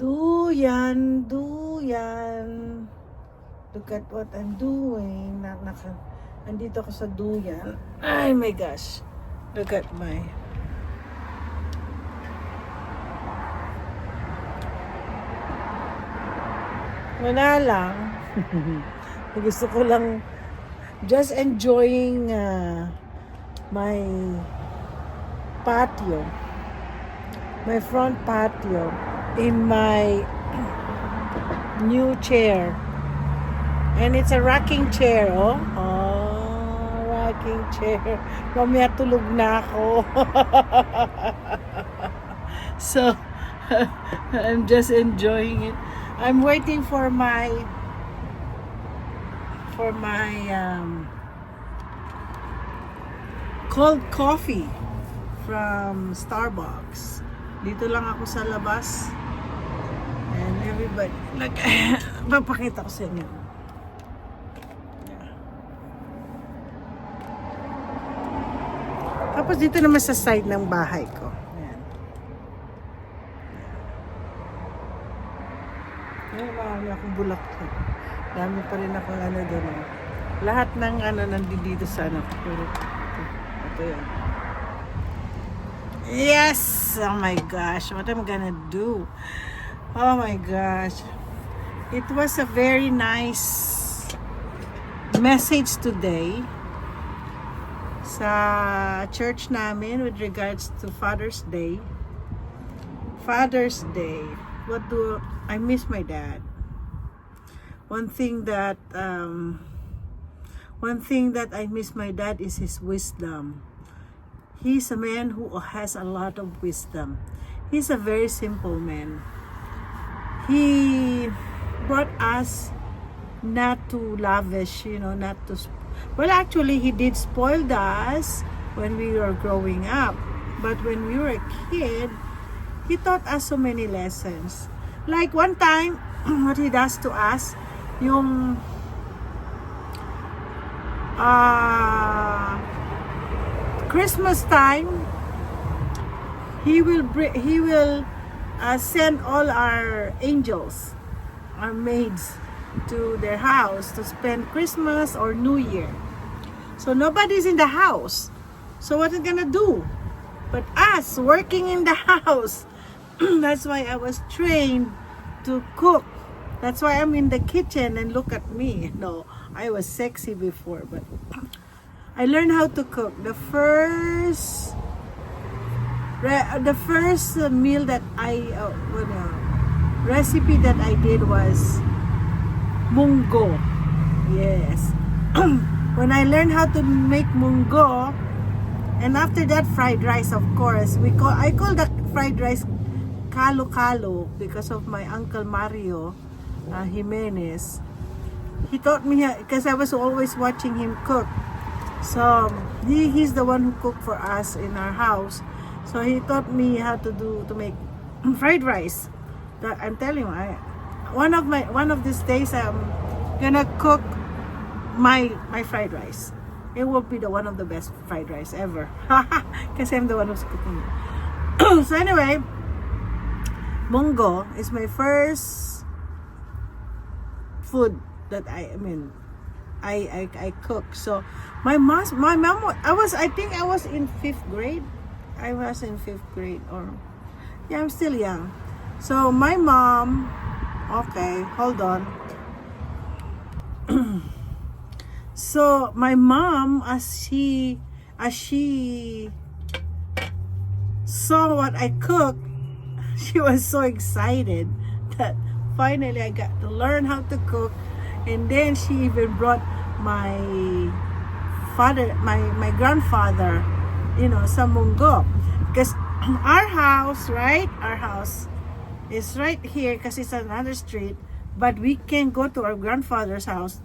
Duyan, duyan. Look at what I'm doing. Andito ako sa duyan. Ay my gosh. Look at my... Wala lang. Gusto ko lang just enjoying my patio. My front patio in my new chair. And it's a rocking chair, oh. Oh, rocking chair. Mamaya tulog na ako. So, I'm just enjoying it. I'm waiting for my cold coffee from Starbucks. Dito lang ako sa labas. And everybody, like, papakita ko sa inyo. Yeah. Tapos dito naman sa side ng bahay ko. Ayan. Ayan, marami akong bulaklak. Dami pa rin akong ano doon. Lahat ng ano nandito sa ano. Ito yan. Yes! Oh my gosh, what am I gonna do? Oh my gosh. It was a very nice message today sa church namin with regards to Father's Day. Father's Day. I miss my dad. One thing that I miss my dad is his wisdom. He's a man who has a lot of wisdom. He's a very simple man. He brought us not to lavish, not to... Well, actually, he did spoil us when we were growing up. But when we were a kid, he taught us so many lessons. Like one time, what he does to us, yung... Christmas time, he will send all our angels, our maids, to their house to spend Christmas or New Year. So nobody's in the house. So what are we gonna do? But us working in the house. That's why I was trained to cook. That's why I'm in the kitchen and look at me. No, I was sexy before, but I learned how to cook. The first meal that recipe that I did was munggo. Yes. When I learned how to make munggo, and after that fried rice, of course, I call that fried rice kalo-kalo because of my uncle Mario Jimenez. He taught me because I was always watching him cook. So he's the one who cooked for us in our house. So he taught me how to make fried rice. I'm telling you, one of these days I'm gonna cook my fried rice. It will be one of the best fried rice ever. Because I'm the one who's cooking it. So anyway, munggo is my first food that I cook. So my mom, I think I was in 5th grade. I was in 5th grade, or yeah, I'm still young. So my mom, okay, hold on. So my mom, as she saw what I cooked, she was so excited that finally I got to learn how to cook. And then she even brought my grandfather, some munggo. Because our house is right here because it's another street. But we can go to our grandfather's house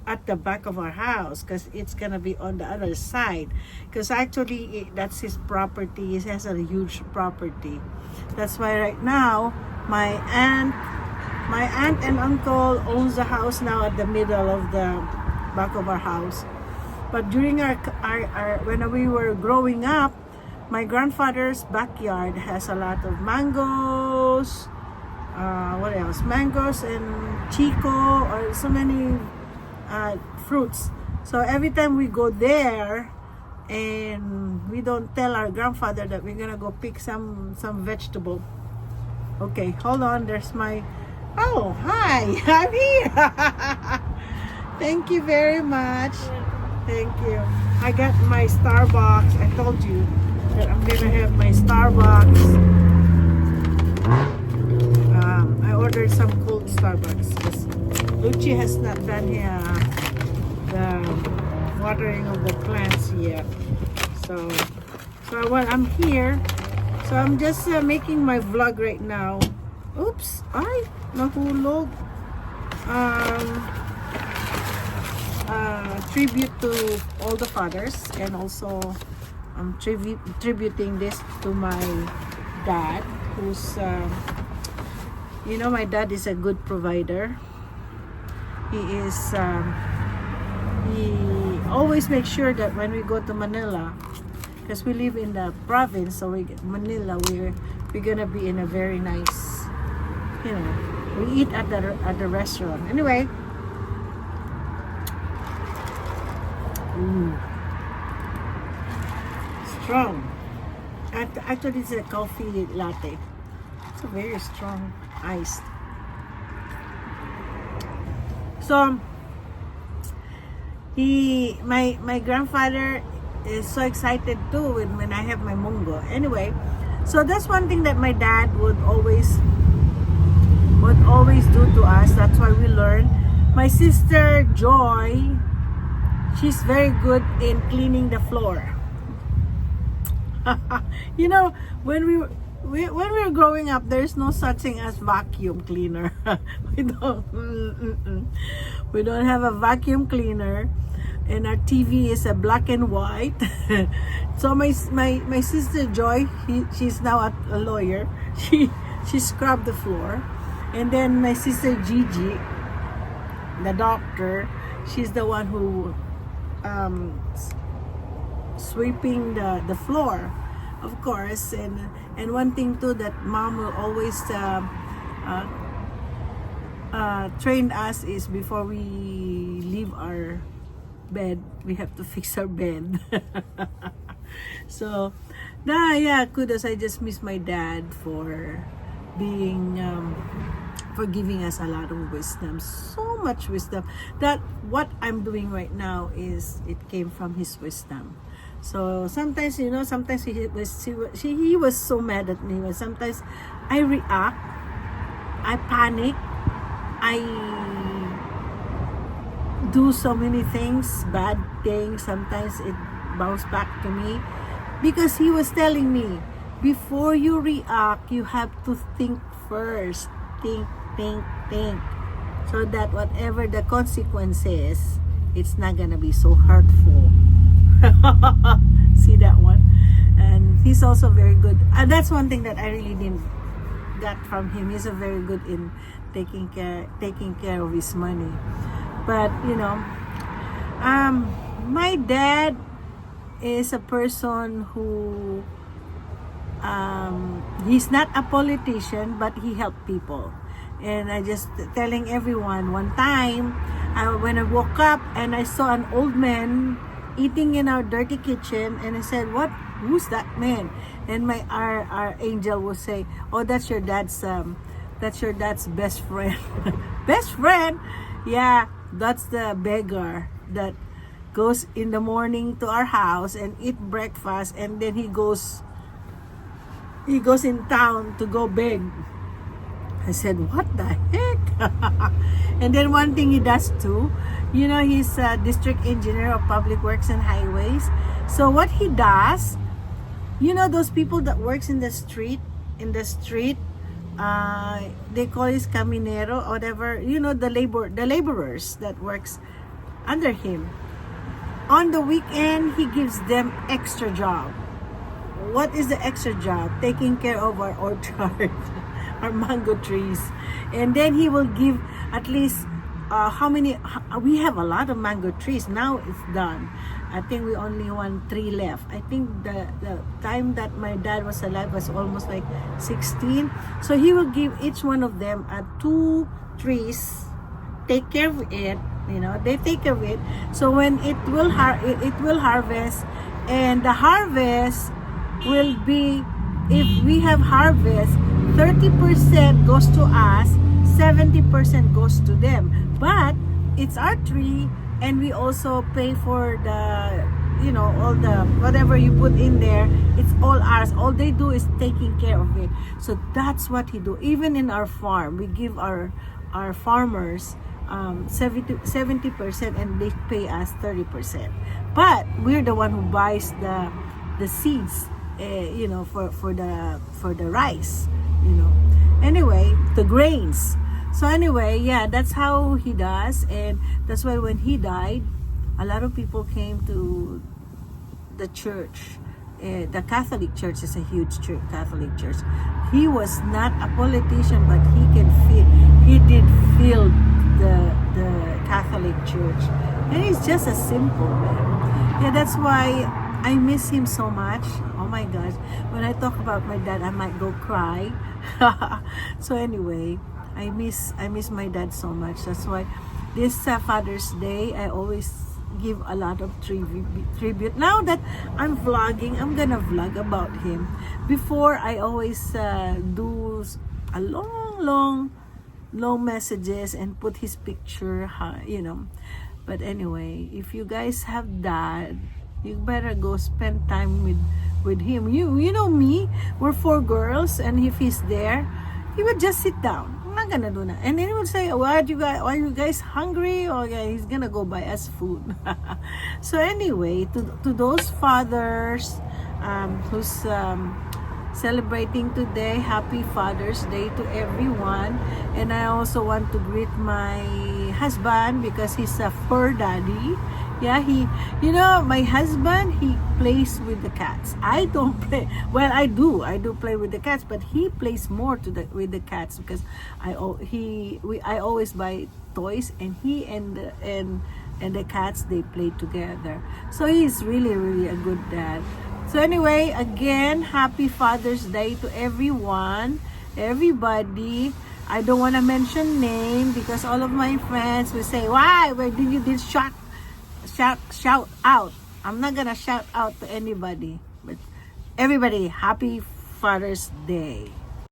at the back of our house because it's gonna be on the other side. Because actually, that's his property. He has a huge property. That's why right now, my aunt and uncle owns the house now at the middle of the back of our house. But during our when we were growing up, my grandfather's backyard has a lot of mangoes, what else? Mangoes and chico, or so many fruits. So every time we go there, and we don't tell our grandfather that we're gonna go pick some vegetable. Okay, hold on. There's my. Oh, hi! I'm here. Thank you very much. Thank you. I got my Starbucks. I told you that I'm gonna have my Starbucks. I ordered some cold Starbucks because Lucy has not done the watering of the plants yet. So I'm here. So I'm just making my vlog right now. Oops! Ay, nahulog. Tribute to all the fathers, and also I'm tributing this to my dad, who's my dad is a good provider. He always makes sure that when we go to Manila, because we live in the province, so Manila, we're gonna be in a very nice, we eat at the restaurant. Anyway, strong. Actually, it's a coffee latte. It's a very strong iced. So my grandfather is so excited too when I have my mungo. Anyway, so that's one thing that my dad would always do to us. That's why we learn. My sister Joy, she's very good in cleaning the floor. When we were growing up, there's no such thing as vacuum cleaner. We don't have a vacuum cleaner, and our TV is a black and white. So my sister Joy, she's now a lawyer. She scrubbed the floor, and then my sister Gigi, the doctor, she's the one who sweeping the floor, of course. And one thing too that mom will always train us is before we leave our bed, we have to fix our bed. So kudos. I just miss my dad for being for giving us a lot of wisdom, so much wisdom, that what I'm doing right now it came from his wisdom. So sometimes, sometimes he was so mad at me. Sometimes I react, I panic, I do so many things, bad things. Sometimes it bounces back to me, because he was telling me, before you react, you have to think first. Think, so that whatever the consequence is, it's not gonna be so hurtful. See that one? And he's also very good. And that's one thing that I really didn't got from him. He's a very good in taking care of his money. But my dad is a person who he's not a politician, but he helped people. And I just telling everyone, one time when I woke up and I saw an old man eating in our dirty kitchen, and I said, who's that man? And our angel will say, oh, that's your dad's best friend. Best friend? Yeah, that's the beggar that goes in the morning to our house and eat breakfast, and then he goes in town to go beg. I said, what the heck? And then one thing he does too, he's a district engineer of public works and highways. So what he does, those people that works in the street, they call it caminero or whatever, the laborers that works under him. On the weekend, he gives them extra job. What is the extra job? Taking care of our orchard, our mango trees. And then he will give at least we have a lot of mango trees. Now it's done. I think we only want 3 left. I think the time that my dad was alive was almost like 16. So he will give each one of them 2 trees, take care of it, they take care of it. So when it will harvest, and the harvest will be, if we have harvest, 30% goes to us, 70% goes to them. But it's our tree, and we also pay for the, all the whatever you put in there. It's all ours. All they do is taking care of it. So that's what he do. Even in our farm, we give our farmers 70% and they pay us 30%. But we're the one who buys the seeds, for the rice, Anyway, the grains. So anyway, yeah, that's how he does, and that's why when he died, a lot of people came to the church. The Catholic Church is a huge Catholic church. He was not a politician, but he did feel the Catholic Church, and he's just a simple man. Yeah, that's why I miss him so much. Oh my gosh, when I talk about my dad, I might go cry. So anyway, I miss my dad so much. That's why this Father's Day, I always give a lot of tribute. Now that I'm vlogging, I'm gonna vlog about him. Before, I always do a long messages and put his picture, But anyway, if you guys have dad, you better go spend time with him. You know me, we're 4 girls, and if he's there, he would just sit down. I'm not gonna do that. And then he would say, are you guys hungry? Or yeah, he's gonna go buy us food. So anyway, to those fathers who's celebrating today, happy Father's Day to everyone. And I also want to greet my husband, because he's a fur daddy. Yeah, my husband, he plays with the cats. I don't play. Well, I do play with the cats, but he plays more with the cats, because I always buy toys, and he and the cats, they play together. So he's really a good dad. So anyway, again, happy Father's Day to everybody. I don't want to mention name, because all of my friends will say, why did you shout out? I'm not gonna shout out to anybody, but everybody, happy Father's Day.